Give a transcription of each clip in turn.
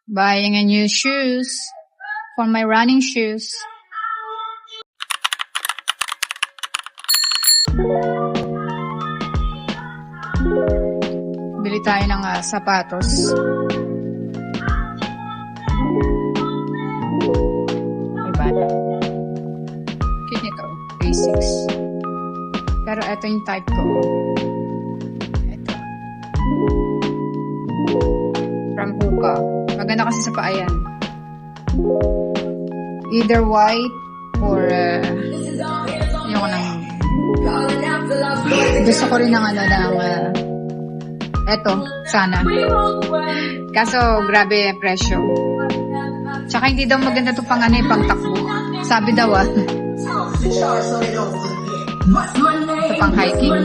Buying a new shoes for my running shoes. Bili tayo ng sapatos. May bata. Cute nito. Basics. Pero ito yung type ko. Ito. From Hoka. Maganda kasi sa paa yan. Either white or ayoko nang gusto ko rin ng eto, sana. Kaso, grabe presyo. Tsaka hindi daw maganda ito pang pang takbo. Sabi daw ito pang hiking.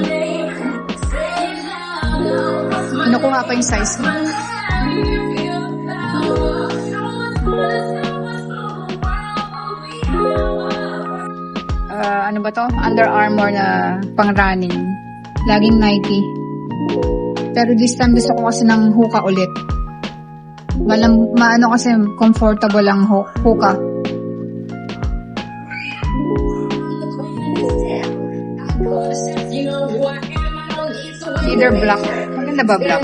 Kinukuha pa yung size ko. Ano ba to? Under Armour na pang running. Laging Nike. Pero this time gusto ko kasi ng Hoka ulit. Maano kasi comfortable ang Hoka. Either black. Maganda ba black?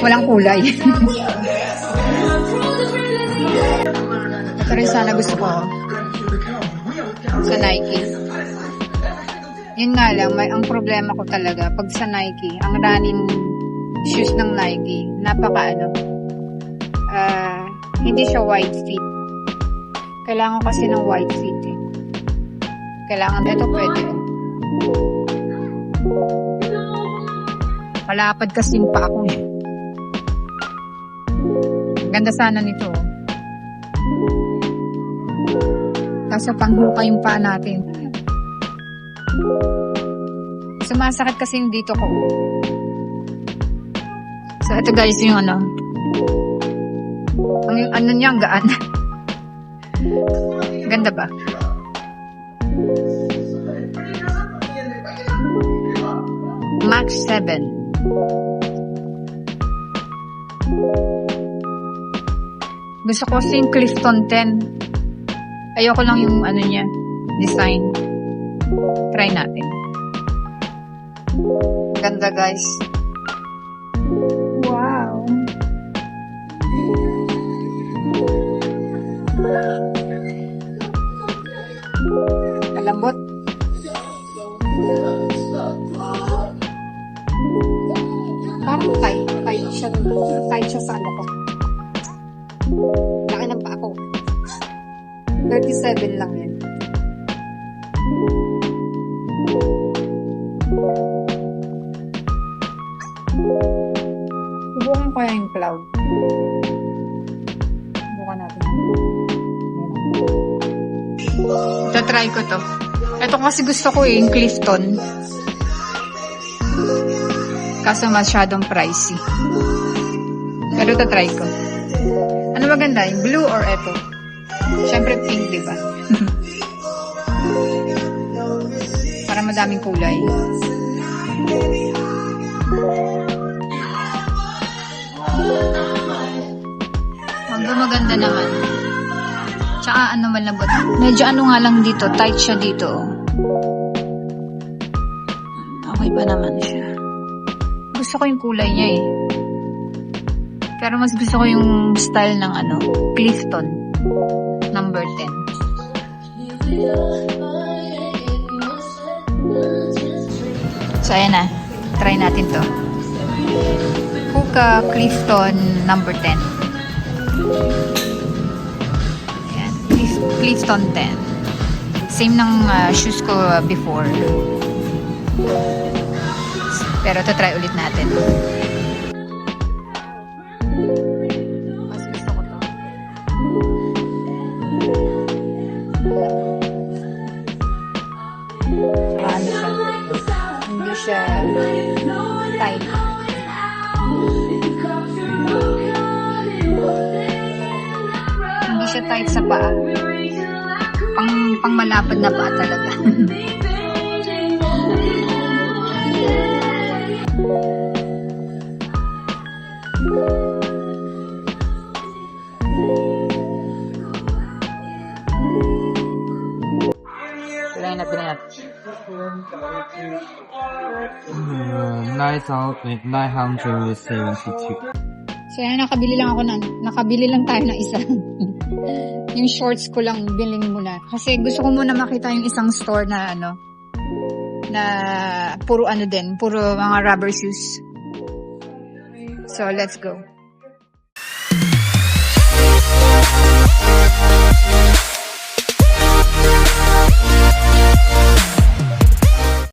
Walang kulay. Ito rin sana gusto ko. Sa Nike. Yun nga lang, ang problema ko talaga, pag sa Nike, ang running shoes ng Nike, hindi siya wide fit. Kailangan kasi ng wide fit eh. Kailangan, ito pwede. Malapad kasi yung pa ako eh. Ganda sana nito. Kaso panghuka yung paa natin. Sumasakit kasi yung dito ko. So, ito guys yung ang niya, ang gaan. Ganda ba? Max 7. Gusto ko kasi yung Clifton 10. Ayoko lang yung niya, design. Try natin. Ganda guys. Wow. Malambot. Parang tight siya sa ko. Laki ng paa ko. 37 lang yan. Subukan ko yung cloud. Subukan natin. Ito, try ko to. Ito kasi gusto ko yung Clifton. Kaso masyadong pricey. Pero ito try ko. Ano maganda? Yung blue or ito? Siyempre pink, diba? Para madaming kulay. Maganda naman. Tsaka malambot. Medyo nga lang dito. Tight siya dito. Okay pa naman siya. Gusto ko yung kulay niya eh. Pero mas gusto ko yung style ng Clifton. Number 10. So, ayan na. Try natin to. Hoka Clifton number 10. Ayan. Clifton 10. Same ng shoes ko before. Pero ito try ulit natin. Mas gusto ko to. Hindi siya tight. Hindi siya tight sa paa. Pang malapad na paa talaga. yung nabili natin? Nice outlet, 972. So, yan, nakabili lang tayo ng isa. Yung shorts ko lang biling muna. Kasi gusto ko muna makita yung isang store na na puro puro mga rubber shoes. So, let's go.